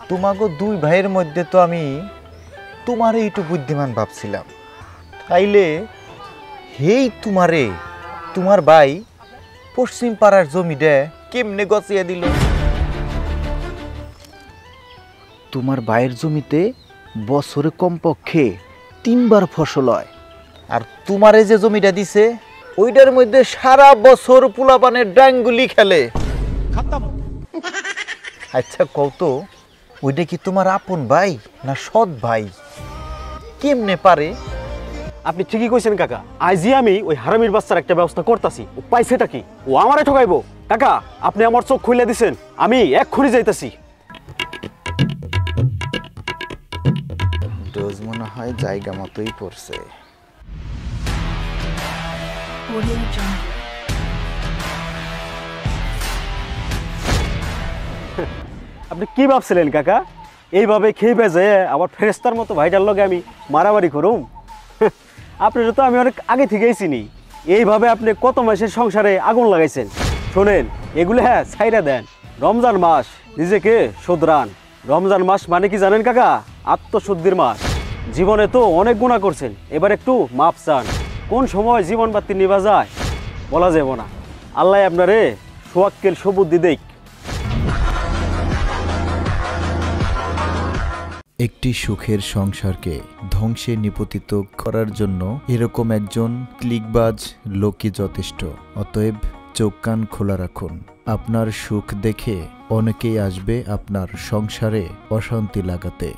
তোমাগো দুই ভাইয়ের মধ্যে তো আমি তোমারে একটু বুদ্ধিমান ভাবছিলাম, তাইলে হেই তোমার ভাই পশ্চিম পাড়ার জমিটা কেমনে গছিয়ে দিল? তোমার ভাইয়ের জমিতে বছরে কমপক্ষে 3 বার ফসল হয়, আর তোমারে যে জমিটা দিছে ওইটার মধ্যে সারা বছর পোলাপানের ডাঙ্গুলি খেলে। আচ্ছা কত, ওইটা কি তোমার আপন ভাই না সৎ ভাই? কেমনে পারে? আপনি ঠিকই কইছেন কাকা, আজই আমি ওই হারামির বাচ্চার একটা ব্যবস্থা করতেছি। ও পাইছেটা কি? ও আমারে ঠকাইবো। কাকা আপনি আমার চোখ খুলে দিছেন, আমি এক্ষুনি যাইতাছি। ডোজ মনে হয় জায়গা মতোই পড়ছে। আপনি কি ভাবছিলেন কাকা, এইভাবে খেয়ে বেজে আবার ফেরেস্তার মতো ভাইটার লগে আমি মারামারি করুম? আপনার তো আমি অনেক আগে থেকেই চিনি। এইভাবে আপনি কত মাসের সংসারে আগুন লাগাইছেন। শোনেন, এগুলো হ্যাঁ ছাইরা দেন। রমজান মাস, নিজেকে শুধরান। রমজান মাস মানে কি জানেন কাকা? আত্মশুদ্ধির মাস। জীবনে তো অনেক গুনাহ করছেন, এবার একটু মাপ চান। কোন সময় জীবন বাতি নিভা যায় বলা যাব না। আল্লাহ আপনারে সোয়াক্কেল সুবুদ্ধি দেখ। একটি সুখের সংসারকে ধ্বংসে নিপতিত করার জন্য এরকম একজন ক্লিকবাজ লোকই যথেষ্ট। অতএব চোখ কান খোলা রাখুন। আপনার সুখ দেখে অনেকেই আসবে আপনার সংসারে অশান্তি লাগাতে।